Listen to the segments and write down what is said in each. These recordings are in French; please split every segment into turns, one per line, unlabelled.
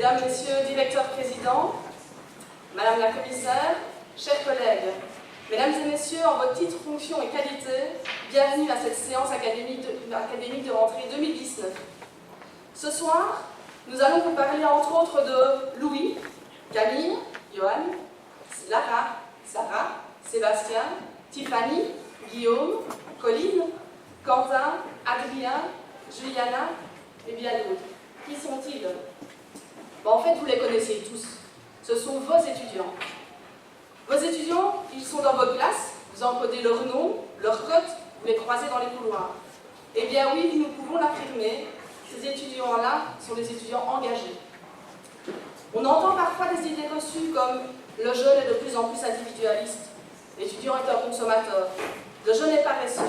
Mesdames, Messieurs, directeurs présidents, Madame la commissaire, chers collègues, Mesdames et Messieurs, en votre titre, fonction et qualité, bienvenue à cette séance académique de rentrée 2019. Ce soir, nous allons vous parler entre autres de Louis, Camille, Johan, Lara, Sarah, Sébastien, Tiffany, Guillaume, Colline, Quentin, Adrien, Juliana et bien d'autres. Qui sont-ils? En fait, vous les connaissez tous. Ce sont vos étudiants. Vos étudiants, ils sont dans votre classe, vous encodez leur nom, leur code, vous les croisez dans les couloirs. Eh bien oui, nous pouvons l'affirmer, ces étudiants-là sont des étudiants engagés. On entend parfois des idées reçues comme « le jeune est de plus en plus individualiste »,« l'étudiant est un consommateur »,« le jeune est paresseux ».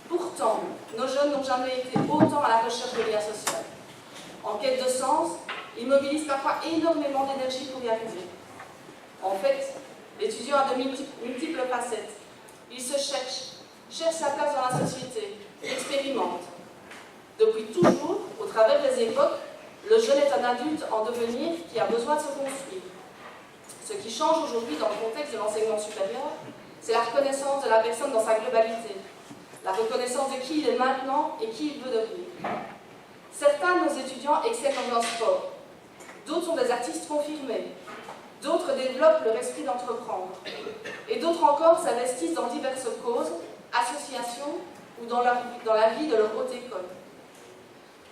Pourtant, nos jeunes n'ont jamais été autant à la recherche de liens sociaux. En quête de sens, ils mobilisent parfois énormément d'énergie pour y arriver. En fait, l'étudiant a de multiples facettes. Il se cherche sa place dans la société, expérimente. Depuis toujours, au travers des époques, le jeune est un adulte en devenir qui a besoin de se construire. Ce qui change aujourd'hui dans le contexte de l'enseignement supérieur, c'est la reconnaissance de la personne dans sa globalité, la reconnaissance de qui il est maintenant et qui il veut devenir. Certains de nos étudiants excellent dans un sport, d'autres sont des artistes confirmés, d'autres développent leur esprit d'entreprendre, et d'autres encore s'investissent dans diverses causes, associations ou dans la vie de leur haute école.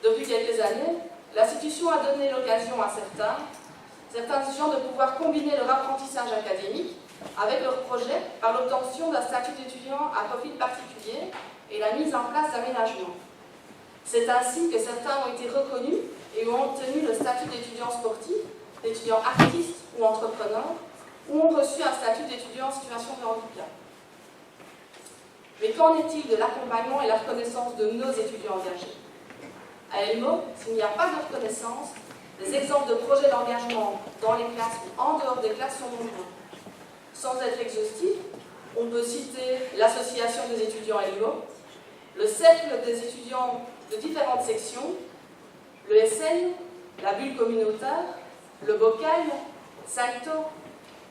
Depuis quelques années, l'institution a donné l'occasion à certains étudiants de pouvoir combiner leur apprentissage académique avec leur projet par l'obtention d'un statut d'étudiant à profil particulier et la mise en place d'aménagements. C'est ainsi que certains ont été reconnus et ont obtenu le statut d'étudiant sportif, d'étudiant artiste ou entrepreneur, ou ont reçu un statut d'étudiant en situation de handicap. Mais qu'en est-il de l'accompagnement et la reconnaissance de nos étudiants engagés? À Elmo, s'il n'y a pas de reconnaissance, les exemples de projets d'engagement dans les classes ou en dehors des classes sont nombreux. Sans être exhaustif, on peut citer l'association des étudiants Elmo, le cercle des étudiants de différentes sections, le SN, la bulle communautaire, le bocal, Salto,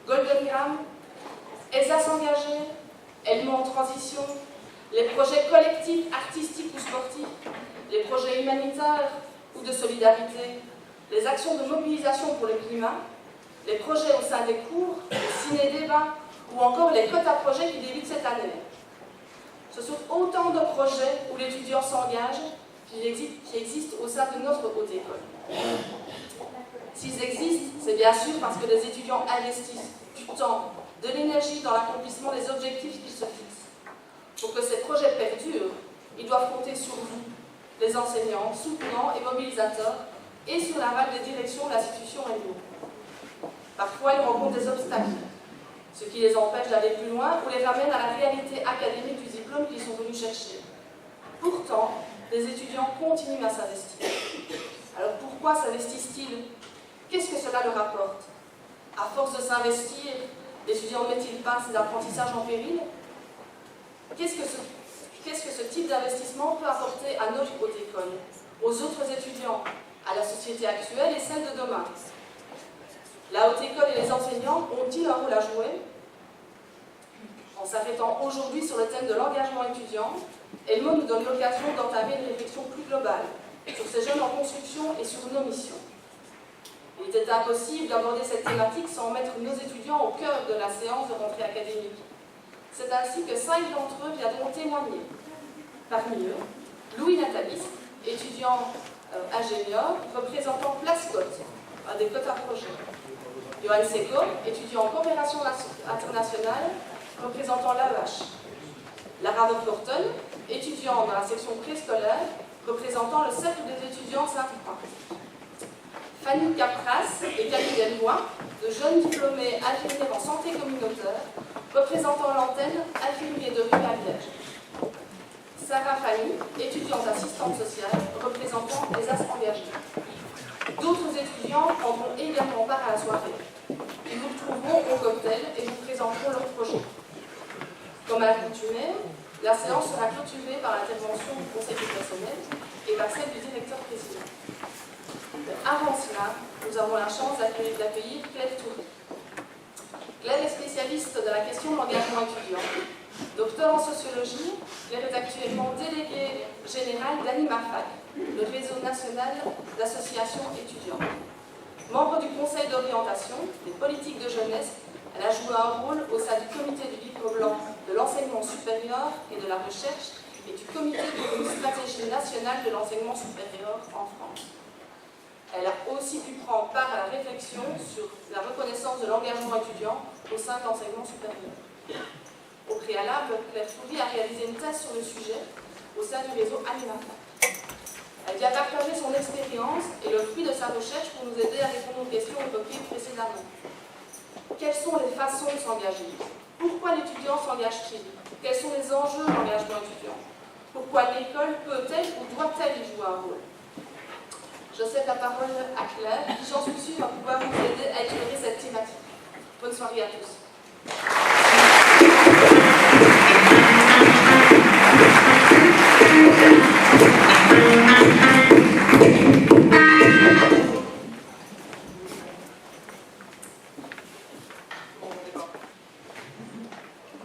Golden Gram, ESA s'engager, Elmo en transition, les projets collectifs, artistiques ou sportifs, les projets humanitaires ou de solidarité, les actions de mobilisation pour le climat, les projets au sein des cours, les ciné-débats ou encore les quotas projets qui débutent cette année. Ce sont autant de projets où l'étudiant s'engage qui existent au sein de notre haute école. S'ils existent, c'est bien sûr parce que les étudiants investissent du temps, de l'énergie dans l'accomplissement des objectifs qu'ils se fixent. Pour que ces projets perdurent, ils doivent compter sur vous, les enseignants, soutenants et mobilisateurs, et sur l'aval des directions de l'institution elle-même. Parfois, ils rencontrent des obstacles, ce qui les empêche d'aller plus loin ou les ramène à la réalité académique du diplôme qu'ils sont venus chercher. Pourtant, les étudiants continuent à s'investir. Alors pourquoi s'investissent-ils? Qu'est-ce que cela leur apporte? À force de s'investir, l'étudiant ne met-il pas ses apprentissages en péril? Qu'est-ce que ce type d'investissement peut apporter à notre haute école, aux autres étudiants, à la société actuelle et celle de demain? La haute école et les enseignants ont-ils un rôle à jouer? En s'arrêtant aujourd'hui sur le thème de l'engagement étudiant, Elmo nous donne l'occasion d'entamer une réflexion plus globale sur ces jeunes en construction et sur nos missions. Il était impossible d'aborder cette thématique sans mettre nos étudiants au cœur de la séance de rentrée académique. C'est ainsi que 5 d'entre eux viendront témoigner. Parmi eux, Louis Natalis, étudiant ingénieur, représentant Plascot, un des quotas projets. Johan Seco, étudiant en coopération internationale, représentant l'AEH. Lara Thornton, étudiant dans la section préscolaire, représentant le cercle des étudiants Saint-Ouen. Fanny Capras et Camille Delvoye, de jeunes diplômés infirmiers en santé communautaire, représentant l'antenne infirmier de rue à Liège. Sarah Fanny, étudiante assistante sociale, représentant les AS engagés. D'autres étudiants prendront également part à la soirée. Ils vous retrouveront au cocktail et vous présenteront leur projet. Comme à l'accoutumée, la séance sera clôturée par l'intervention du conseil du personnel et par celle du directeur président. Mais avant cela, nous avons la chance d'accueillir Claire Touré. Claire est spécialiste de la question de l'engagement étudiant. Docteur en sociologie, Claire est actuellement déléguée générale d'AnimaFac, le réseau national d'associations étudiantes. Membre du conseil d'orientation des politiques de jeunesse, elle a joué un rôle au sein du comité du livre blanc de l'enseignement supérieur et de la recherche et du comité pour une stratégie nationale de l'enseignement supérieur en France. Elle a aussi pu prendre part à la réflexion sur la reconnaissance de l'engagement étudiant au sein de l'enseignement supérieur. Au préalable, Claire Touré a réalisé une thèse sur le sujet au sein du réseau AnimaFac. Elle vient partager son expérience et le fruit de sa recherche pour nous aider à répondre aux questions évoquées précédemment. Quelles sont les façons de s'engager? Pourquoi l'étudiant s'engage-t-il? Quels sont les enjeux de l'engagement étudiant? Pourquoi l'école peut-elle ou doit-elle y jouer un rôle? Je cède la parole à Claire, qui, j'en suis sûre, va pouvoir vous aider à éclairer cette thématique. Bonne soirée à tous.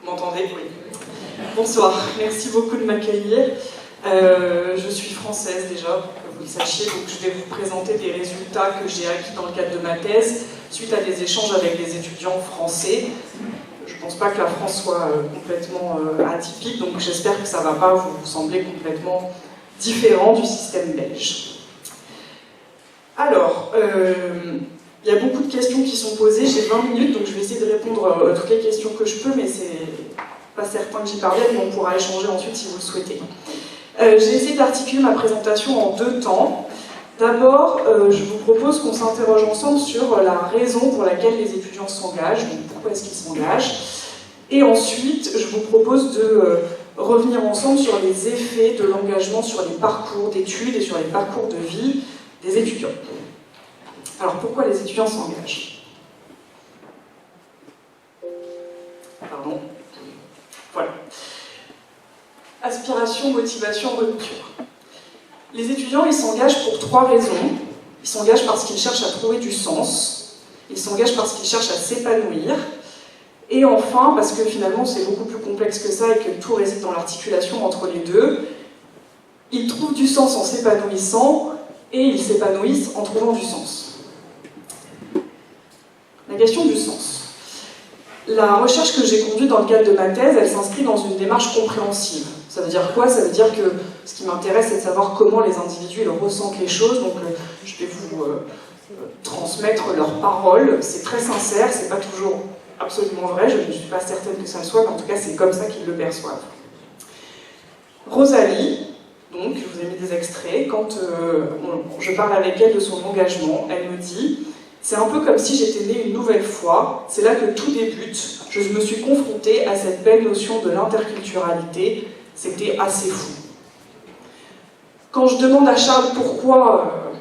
Vous m'entendez? Oui. Bonsoir, merci beaucoup de m'accueillir. Je suis française déjà, pour que vous le sachiez, donc je vais vous présenter des résultats que j'ai acquis dans le cadre de ma thèse, suite à des échanges avec des étudiants français. Je ne pense pas que la France soit complètement atypique, donc j'espère que ça ne va pas vous sembler complètement différent du système belge. Alors, il y a beaucoup de questions qui sont posées, j'ai 20 minutes, donc je vais essayer de répondre à toutes les questions que je peux, mais c'est pas certain que j'y parvienne, mais on pourra échanger ensuite si vous le souhaitez. J'ai essayé d'articuler ma présentation en 2 temps. D'abord, je vous propose qu'on s'interroge ensemble sur la raison pour laquelle les étudiants s'engagent, donc pourquoi est-ce qu'ils s'engagent. Et ensuite, je vous propose de revenir ensemble sur les effets de l'engagement sur les parcours d'études et sur les parcours de vie des étudiants. Alors, pourquoi les étudiants s'engagent? Pardon. Voilà. Aspiration, motivation, rupture. Les étudiants, ils s'engagent pour 3 raisons. Ils s'engagent parce qu'ils cherchent à trouver du sens. Ils s'engagent parce qu'ils cherchent à s'épanouir. Et enfin, parce que finalement, c'est beaucoup plus complexe que ça et que tout réside dans l'articulation entre les deux. Ils trouvent du sens en s'épanouissant et ils s'épanouissent en trouvant du sens. La question du sens. La recherche que j'ai conduite dans le cadre de ma thèse, elle s'inscrit dans une démarche compréhensive. Ça veut dire quoi? Ça veut dire que ce qui m'intéresse, c'est de savoir comment les individus ressentent les choses. Donc je vais vous transmettre leurs paroles. C'est très sincère, c'est pas toujours absolument vrai, je ne suis pas certaine que ça le soit, mais en tout cas c'est comme ça qu'ils le perçoivent. Rosalie, donc, je vous ai mis des extraits, quand je parle avec elle de son engagement, elle me dit: c'est un peu comme si j'étais née une nouvelle fois, c'est là que tout débute, je me suis confrontée à cette belle notion de l'interculturalité, c'était assez fou. Quand je demande à Charles pourquoi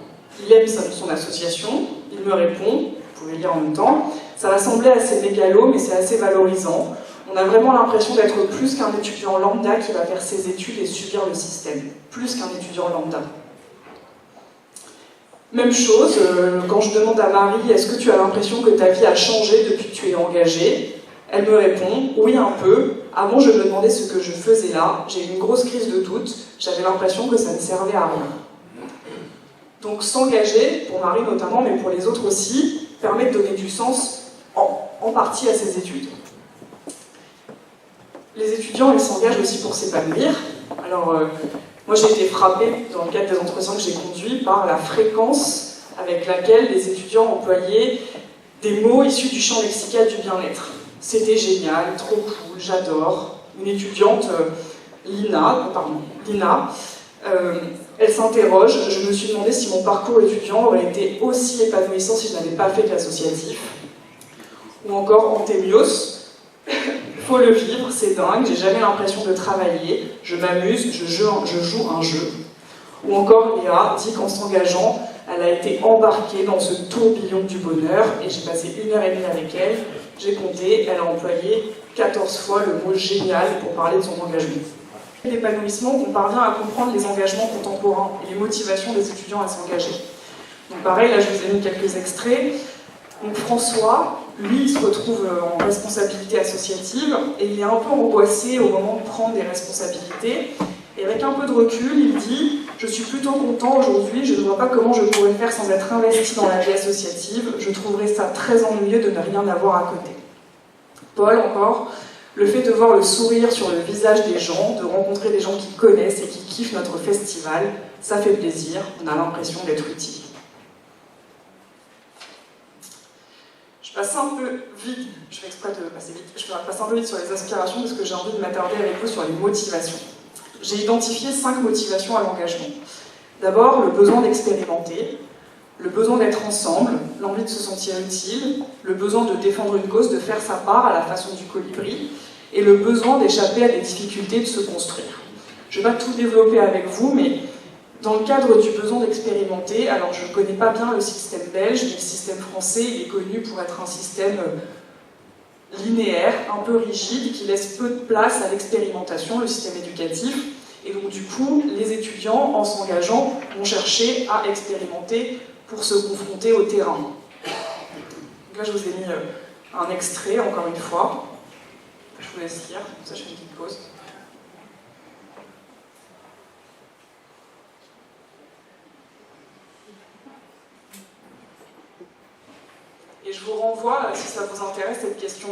il aime son association, il me répond, vous pouvez lire en même temps, ça va sembler assez mégalo, mais c'est assez valorisant. On a vraiment l'impression d'être plus qu'un étudiant lambda qui va faire ses études et subir le système. Plus qu'un étudiant lambda. Même chose, quand je demande à Marie, est-ce que tu as l'impression que ta vie a changé depuis que tu es engagée? Elle me répond, oui un peu. Avant je me demandais ce que je faisais là, j'ai eu une grosse crise de doute, j'avais l'impression que ça ne servait à rien. Donc s'engager, pour Marie notamment, mais pour les autres aussi, permet de donner du sens en partie à ses études. Les étudiants, ils s'engagent aussi pour s'épanouir. Alors, moi j'ai été frappée, dans le cadre des entretiens que j'ai conduits, par la fréquence avec laquelle les étudiants employaient des mots issus du champ lexical du bien-être. C'était génial, trop cool, j'adore. Une étudiante, Lina, elle s'interroge, je me suis demandé si mon parcours étudiant aurait été aussi épanouissant si je n'avais pas fait de l'associatif. Ou encore Antémios, faut le vivre, c'est dingue, j'ai jamais l'impression de travailler, je m'amuse, je joue un jeu. Ou encore Léa dit qu'en s'engageant, elle a été embarquée dans ce tourbillon du bonheur et j'ai passé 1h30 avec elle, j'ai compté, elle a employé 14 fois le mot génial pour parler de son engagement. L'épanouissement, on parvient à comprendre les engagements contemporains et les motivations des étudiants à s'engager. Donc pareil, là je vous ai mis quelques extraits. Donc François, lui, il se retrouve en responsabilité associative et il est un peu angoissé au moment de prendre des responsabilités. Et avec un peu de recul, il dit « Je suis plutôt content aujourd'hui, je ne vois pas comment je pourrais faire sans être investi dans la vie associative, je trouverais ça très ennuyeux de ne rien avoir à côté. » Paul, encore, le fait de voir le sourire sur le visage des gens, de rencontrer des gens qui connaissent et qui kiffent notre festival, ça fait plaisir, on a l'impression d'être utile. Je passe un peu vite, je fais exprès de passer vite, je passe un peu vite sur les aspirations parce que j'ai envie de m'attarder avec vous sur les motivations. J'ai identifié 5 motivations à l'engagement. D'abord, le besoin d'expérimenter, le besoin d'être ensemble, l'envie de se sentir utile, le besoin de défendre une cause, de faire sa part à la façon du colibri, et le besoin d'échapper à des difficultés, de se construire. Je ne vais pas tout développer avec vous, mais dans le cadre du besoin d'expérimenter, alors je ne connais pas bien le système belge, mais le système français, il est connu pour être un système linéaire, un peu rigide, qui laisse peu de place à l'expérimentation, le système éducatif. Et donc du coup, les étudiants, en s'engageant, vont chercher à expérimenter pour se confronter au terrain. Donc là, je vous ai mis un extrait, encore une fois. Je vous laisse lire, comme ça je fais une petite pause. Et je vous renvoie, si ça vous intéresse, cette question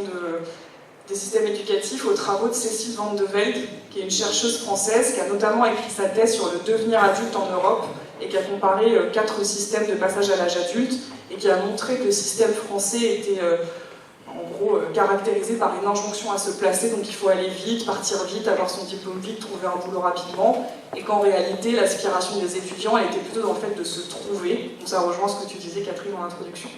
des systèmes éducatifs, aux travaux de Cécile Van de Velde, qui est une chercheuse française, qui a notamment écrit sa thèse sur le devenir adulte en Europe, et qui a comparé 4 systèmes de passage à l'âge adulte, et qui a montré que le système français était en gros caractérisé par une injonction à se placer, donc il faut aller vite, partir vite, avoir son diplôme vite, trouver un boulot rapidement, et qu'en réalité, l'aspiration des étudiants, elle était plutôt dans le fait de se trouver. Donc ça rejoint ce que tu disais, Catherine, en introduction.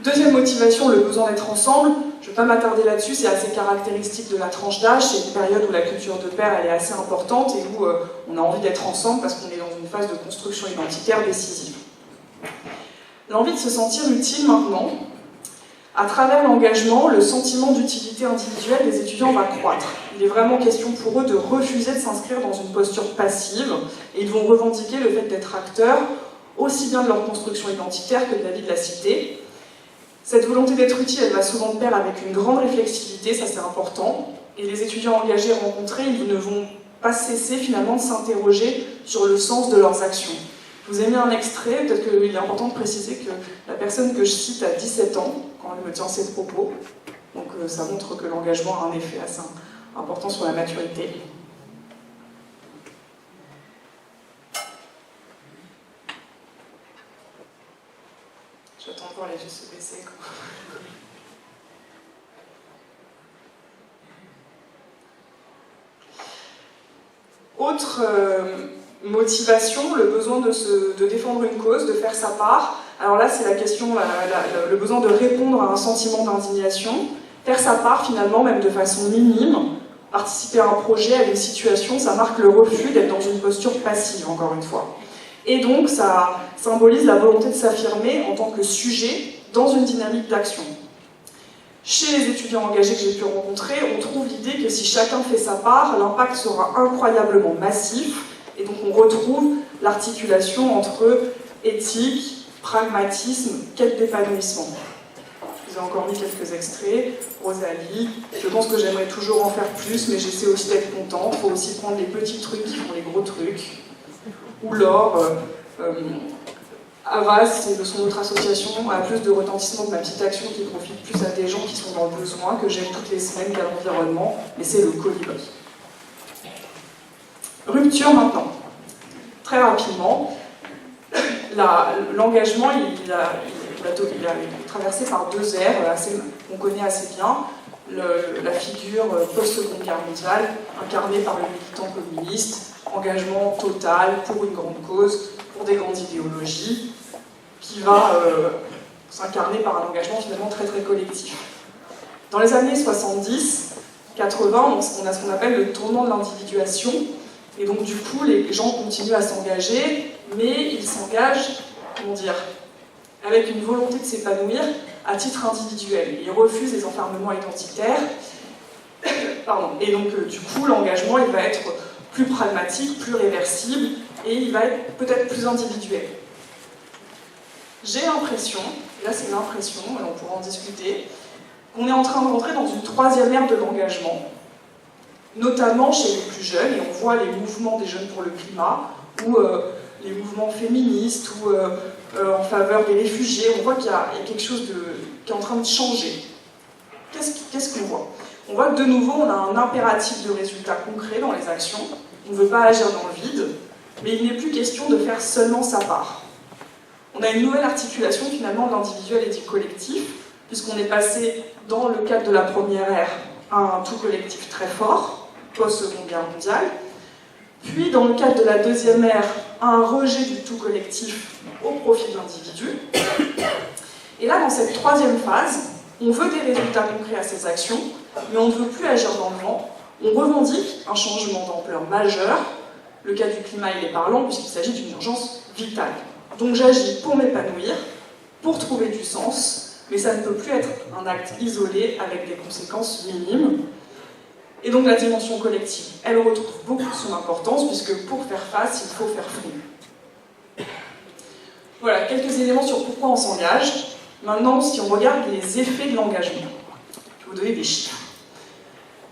Deuxième motivation, le besoin d'être ensemble. Je ne vais pas m'attarder là-dessus, c'est assez caractéristique de la tranche d'âge. C'est une période où la culture de pair elle est assez importante et où on a envie d'être ensemble parce qu'on est dans une phase de construction identitaire décisive. L'envie de se sentir utile maintenant. À travers l'engagement, le sentiment d'utilité individuelle des étudiants va croître. Il est vraiment question pour eux de refuser de s'inscrire dans une posture passive et ils vont revendiquer le fait d'être acteurs aussi bien de leur construction identitaire que de la vie de la cité. Cette volonté d'être utile, elle va souvent de pair avec une grande réflexivité, ça c'est important, et les étudiants engagés rencontrés, ils ne vont pas cesser finalement de s'interroger sur le sens de leurs actions. Je vous ai mis un extrait, peut-être qu'il est important de préciser que la personne que je cite a 17 ans quand elle me tient ses propos, donc ça montre que l'engagement a un effet assez important sur la maturité. J'attends de voir les yeux se baisser. Autre motivation, le besoin de défendre une cause, de faire sa part. Alors là, c'est la question, le besoin de répondre à un sentiment d'indignation. Faire sa part, finalement, même de façon minime. Participer à un projet, à une situation, ça marque le refus d'être dans une posture passive, encore une fois. Et donc, ça symbolise la volonté de s'affirmer en tant que sujet dans une dynamique d'action. Chez les étudiants engagés que j'ai pu rencontrer, on trouve l'idée que si chacun fait sa part, l'impact sera incroyablement massif, et donc on retrouve l'articulation entre éthique, pragmatisme, quête d'épanouissement. Je vous ai encore mis quelques extraits. Rosalie, je pense que j'aimerais toujours en faire plus, mais j'essaie aussi d'être content. Il faut aussi prendre les petits trucs qui font les gros trucs. Ou Laure, Avas, c'est son autre association, a plus de retentissement de ma petite action qui profite plus à des gens qui sont dans le besoin, que j'aime toutes les semaines qu'à l'environnement, mais c'est le colibri. Rupture maintenant. Très rapidement, l'engagement, il est traversé par 2 ères, qu'on connaît assez bien. La figure post-seconde guerre mondiale, incarnée par le militant communiste, engagement total pour une grande cause, pour des grandes idéologies, qui va s'incarner par un engagement finalement très très collectif. Dans les années 70, 80, on a ce qu'on appelle le tournant de l'individuation, et donc du coup les gens continuent à s'engager, mais ils s'engagent, avec une volonté de s'épanouir à titre individuel. Ils refusent les enfermements identitaires, et donc du coup l'engagement il va être plus pragmatique, plus réversible, et il va être peut-être plus individuel. j'ai l'impression, là c'est une impression, et on pourra en discuter, qu'on est en train de rentrer dans une troisième ère de l'engagement, notamment chez les plus jeunes, et on voit les mouvements des jeunes pour le climat, ou les mouvements féministes, ou en faveur des réfugiés, on voit qu'il y a quelque chose qui est en train de changer. Qu'est-ce qu'on voit? On voit que de nouveau, on a un impératif de résultats concrets dans les actions, on ne veut pas agir dans le vide, mais il n'est plus question de faire seulement sa part. On a une nouvelle articulation finalement de l'individuel et du collectif, puisqu'on est passé dans le cadre de la première ère à un tout collectif très fort, post-Seconde Guerre mondiale, puis dans le cadre de la deuxième ère à un rejet du tout collectif au profit de l'individu. Et là, dans cette troisième phase, on veut des résultats concrets à ces actions, mais on ne veut plus agir dans le vent. On revendique un changement d'ampleur majeure. Le cas du climat, il est parlant, puisqu'il s'agit d'une urgence vitale. Donc j'agis pour m'épanouir, pour trouver du sens, mais ça ne peut plus être un acte isolé avec des conséquences minimes. Et donc la dimension collective, elle retrouve beaucoup son importance, puisque pour faire face, il faut faire front. Voilà, quelques éléments sur pourquoi on s'engage. Maintenant, si on regarde les effets de l'engagement, je vais vous donner des chiffres.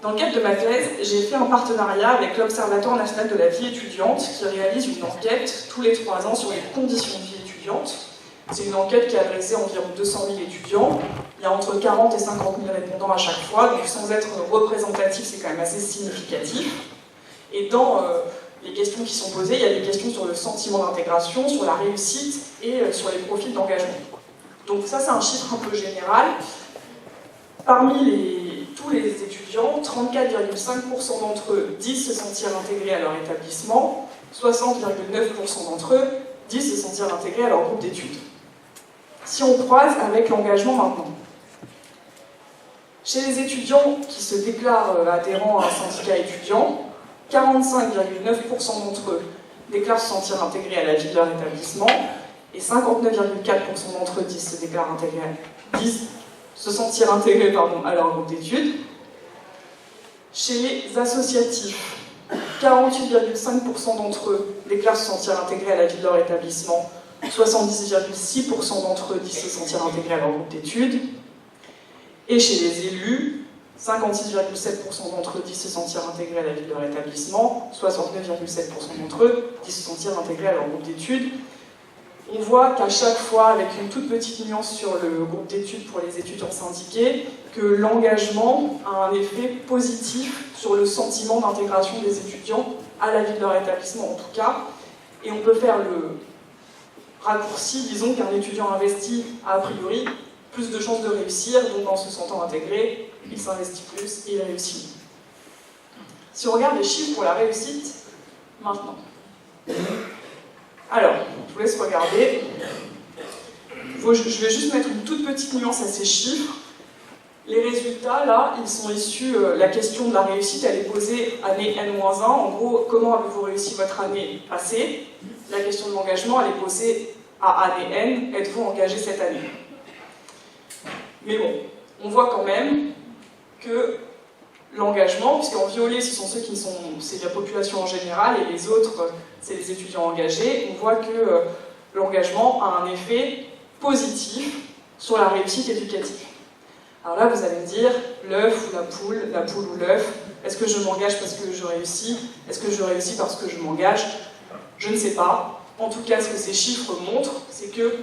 Dans le cadre de ma thèse, j'ai fait un partenariat avec l'Observatoire national de la vie étudiante qui réalise une enquête tous les 3 ans sur les conditions de vie étudiante. C'est une enquête qui a adressé environ 200 000 étudiants. Il y a entre 40 et 50 000 répondants à chaque fois, donc sans être représentatif, c'est quand même assez significatif. Et dans les questions qui sont posées, il y a des questions sur le sentiment d'intégration, sur la réussite et sur les profils d'engagement. Donc ça, c'est un chiffre un peu général. Parmi tous les étudiants, 34,5% d'entre eux disent se sentir intégrés à leur établissement, 60,9% d'entre eux disent se sentir intégrés à leur groupe d'études. Si on croise avec l'engagement maintenant, chez les étudiants qui se déclarent adhérents à un syndicat étudiant, 45,9% d'entre eux déclarent se sentir intégrés à la vie de leur établissement, et 59,4% d'entre eux disent se sentir intégrés à leur groupe d'études. Chez les associatifs, 48,5% d'entre eux déclarent se sentir intégrés à la vie de leur établissement, 70,6% d'entre eux disent se sentir intégrés à leur groupe d'études. Et chez les élus, 56,7% d'entre eux disent se sentir intégrés à la vie de leur établissement, 69,7% d'entre eux disent se sentir intégrés à leur groupe d'études. On voit qu'à chaque fois, avec une toute petite nuance sur le groupe d'études pour les étudiants syndiqués, que l'engagement a un effet positif sur le sentiment d'intégration des étudiants à la vie de leur établissement en tout cas. Et on peut faire le raccourci, disons qu'un étudiant investi a priori plus de chances de réussir, donc en se sentant intégré, il s'investit plus et il réussit. Si on regarde les chiffres pour la réussite, maintenant. Alors, je vous laisse regarder. Je vais juste mettre une toute petite nuance à ces chiffres. Les résultats, là, ils sont issus, la question de la réussite, elle est posée année N-1. En gros, comment avez-vous réussi votre année passée? La question de l'engagement, elle est posée à année N. Êtes-vous engagé cette année? Mais bon, on voit quand même que l'engagement, puisqu'en violet, ce sont ceux qui sont, c'est la population en général, et les autres, c'est les étudiants engagés, on voit que l'engagement a un effet positif sur la réussite éducative. Alors là, vous allez me dire, l'œuf ou la poule ou l'œuf, est-ce que je m'engage parce que je réussis? Est-ce que je réussis parce que je m'engage? Je ne sais pas. En tout cas, ce que ces chiffres montrent, c'est que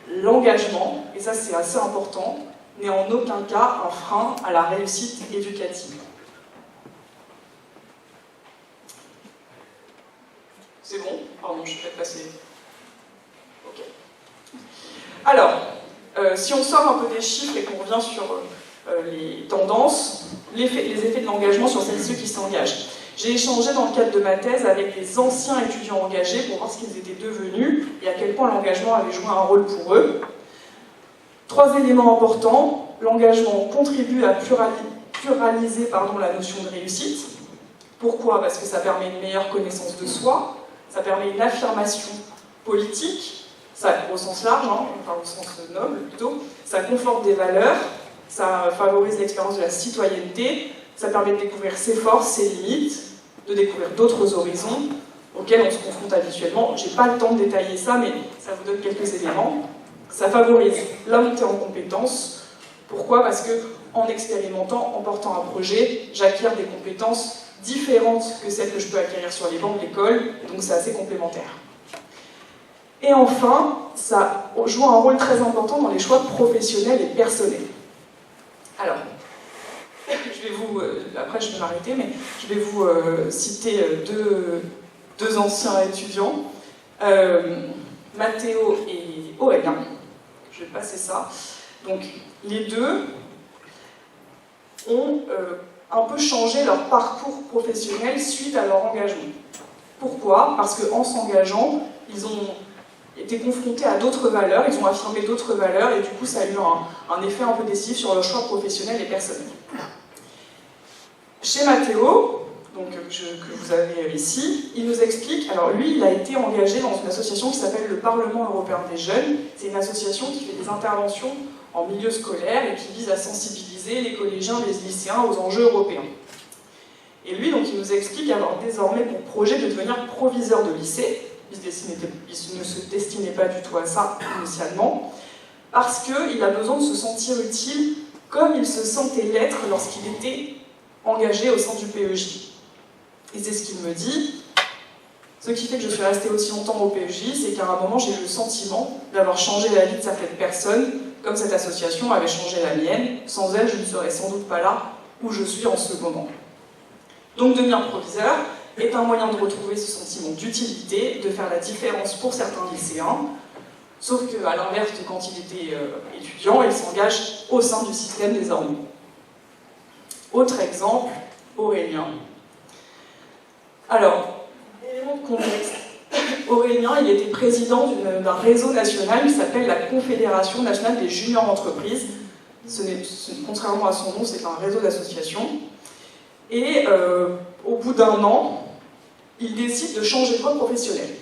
l'engagement, et ça c'est assez important, n'est en aucun cas un frein à la réussite éducative. C'est bon? Pardon, je suis peut-être passée. Ok. Alors, si on sort un peu des chiffres et qu'on revient sur les tendances, les effets de l'engagement sur celles et ceux qui s'engagent. J'ai échangé dans le cadre de ma thèse avec des anciens étudiants engagés pour voir ce qu'ils étaient devenus et à quel point l'engagement avait joué un rôle pour eux. 3 éléments importants. L'engagement contribue à pluraliser la notion de réussite. Pourquoi? Parce que ça permet une meilleure connaissance de soi, ça permet une affirmation politique, ça au sens large, enfin au sens noble plutôt, ça conforte des valeurs, ça favorise l'expérience de la citoyenneté, ça permet de découvrir ses forces, ses limites, de découvrir d'autres horizons auxquels on se confronte habituellement. Je n'ai pas le temps de détailler ça, mais ça vous donne quelques éléments. Ça favorise la montée en compétences. Pourquoi? Parce que en expérimentant, en portant un projet, j'acquiers des compétences différentes que celles que je peux acquérir sur les bancs de l'école, donc c'est assez complémentaire. Et enfin, ça joue un rôle très important dans les choix professionnels et personnels. Alors, je vais vous, après je vais m'arrêter, mais je vais vous citer deux anciens étudiants, Mathéo et Aurélien. Je vais passer ça. Donc, les deux ont un peu changé leur parcours professionnel suite à leur engagement. Pourquoi? Parce qu'en s'engageant, ils ont été confrontés à d'autres valeurs, ils ont affirmé d'autres valeurs, et du coup ça a eu un effet un peu décisif sur leur choix professionnel et personnel. Chez Mathéo, donc, que vous avez ici, il nous explique, alors lui il a été engagé dans une association qui s'appelle le Parlement européen des jeunes. C'est une association qui fait des interventions en milieu scolaire et qui vise à sensibiliser les collégiens, les lycéens aux enjeux européens. Et lui, donc, il nous explique avoir désormais pour projet de devenir proviseur de lycée. Il ne se destinait pas du tout à ça initialement, parce qu'il a besoin de se sentir utile comme il se sentait l'être lorsqu'il était engagé au sein du PEJ. Et c'est ce qu'il me dit. Ce qui fait que je suis restée aussi longtemps au PEJ, c'est qu'à un moment, j'ai eu le sentiment d'avoir changé la vie de certaines personnes, comme cette association avait changé la mienne. Sans elle, je ne serais sans doute pas là où je suis en ce moment. Donc devenir proviseur est un moyen de retrouver ce sentiment d'utilité, de faire la différence pour certains lycéens, sauf qu'à l'inverse de quand il était étudiant, il s'engage au sein du système désormais. Autre exemple, Aurélien. Alors, élément de contexte. Aurélien, il était président d'un réseau national qui s'appelle la Confédération nationale des juniors entreprises. Contrairement à son nom, c'est un réseau d'associations. Et au bout d'un an, il décide de changer de voie professionnelle.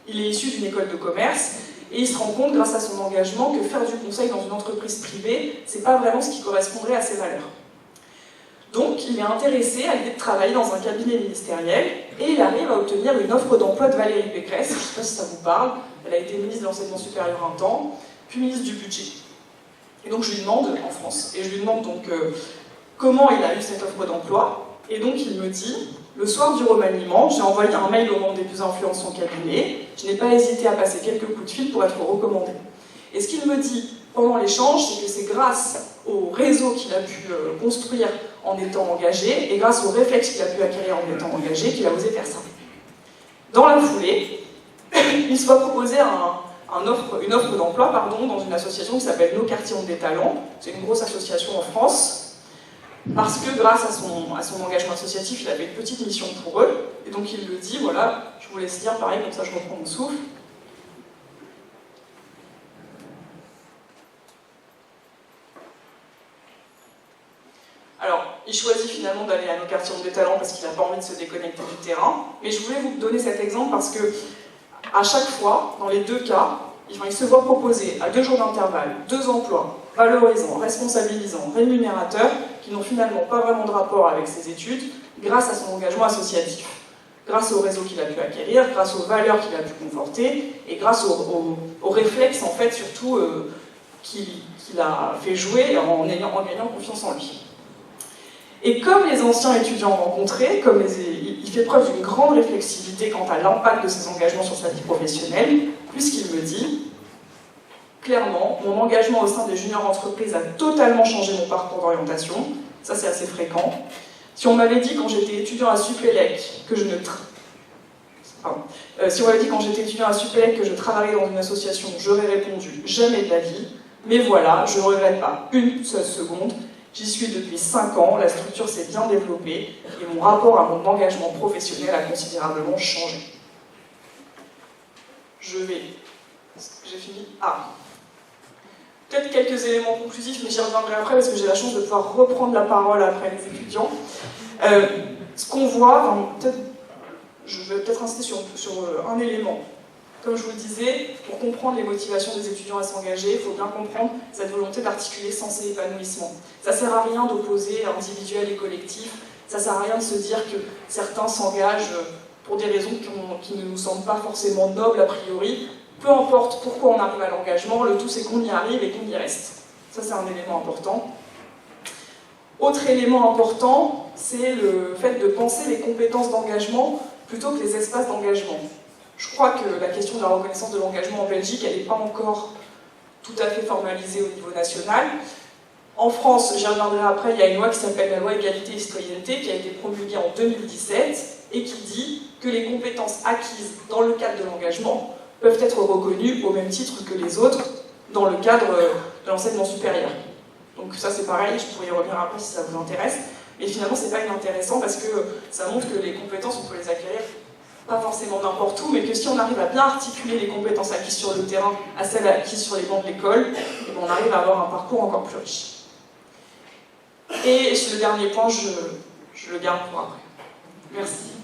Il est issu d'une école de commerce et il se rend compte, grâce à son engagement, que faire du conseil dans une entreprise privée, c'est pas vraiment ce qui correspondrait à ses valeurs. Donc, il est intéressé à l'idée de travailler dans un cabinet ministériel et il arrive à obtenir une offre d'emploi de Valérie Pécresse. Je ne sais pas si ça vous parle. Elle a été ministre de l'enseignement supérieur un temps, puis ministre du budget. Et donc, je lui demande, en France, et je lui demande donc comment il a eu cette offre d'emploi. Et donc, il me dit, le soir du remaniement, j'ai envoyé un mail au membre des plus influents de son cabinet. Je n'ai pas hésité à passer quelques coups de fil pour être recommandé. Et ce qu'il me dit pendant l'échange, c'est que c'est grâce au réseau qu'il a pu construire en étant engagé, et grâce aux réflexes qu'il a pu acquérir en étant engagé, qu'il a osé faire ça. Dans la foulée, il se voit proposer une offre d'emploi dans une association qui s'appelle Nos Quartiers ont des talents. C'est une grosse association en France, parce que grâce à son engagement associatif, il avait une petite mission pour eux, et donc il le dit, voilà, je vous laisse lire, pareil, comme ça je reprends mon souffle. Alors, il choisit finalement d'aller à Nos Quartiers ont des talents parce qu'il n'a pas envie de se déconnecter du terrain, mais je voulais vous donner cet exemple parce que, à chaque fois, dans les deux cas, il se voit proposer à 2 jours d'intervalle 2 emplois valorisants, responsabilisants, rémunérateurs, qui n'ont finalement pas vraiment de rapport avec ses études, grâce à son engagement associatif, grâce au réseau qu'il a pu acquérir, grâce aux valeurs qu'il a pu conforter, et grâce aux réflexes, en fait, surtout, qu'il a fait jouer en gagnant confiance en lui. Et comme les anciens étudiants rencontrés, il fait preuve d'une grande réflexivité quant à l'impact de ses engagements sur sa vie professionnelle, puisqu'il me dit, clairement, mon engagement au sein des juniors entreprises a totalement changé mon parcours d'orientation, ça c'est assez fréquent. Si on m'avait dit quand j'étais étudiant à Supélec que je travaillais dans une association, j'aurais répondu jamais de la vie, mais voilà, je ne regrette pas une seule seconde. J'y suis depuis 5 ans, la structure s'est bien développée et mon rapport à mon engagement professionnel a considérablement changé. J'ai fini. Peut-être quelques éléments conclusifs, mais j'y reviendrai après parce que j'ai la chance de pouvoir reprendre la parole après les étudiants. Ce qu'on voit, je vais peut-être insister sur un élément. Comme je vous le disais, pour comprendre les motivations des étudiants à s'engager, il faut bien comprendre cette volonté d'articuler sens et épanouissement. Ça ne sert à rien d'opposer individuel et collectif, ça ne sert à rien de se dire que certains s'engagent pour des raisons qui ne nous semblent pas forcément nobles a priori, Peu importe pourquoi on arrive à l'engagement, le tout c'est qu'on y arrive et qu'on y reste. Ça c'est un élément important. Autre élément important, c'est le fait de penser les compétences d'engagement plutôt que les espaces d'engagement. Je crois que la question de la reconnaissance de l'engagement en Belgique, elle n'est pas encore tout à fait formalisée au niveau national. En France, j'y reviendrai après, il y a une loi qui s'appelle la loi Égalité et Citoyenneté qui a été promulguée en 2017 et qui dit que les compétences acquises dans le cadre de l'engagement peuvent être reconnues au même titre que les autres dans le cadre de l'enseignement supérieur. Donc ça c'est pareil, je pourrais y revenir après si ça vous intéresse, mais finalement c'est pas inintéressant parce que ça montre que les compétences on peut les acquérir pas forcément n'importe où, mais que si on arrive à bien articuler les compétences acquises sur le terrain à celles acquises sur les bancs de l'école, on arrive à avoir un parcours encore plus riche. Et le dernier point, je le garde pour après. Merci.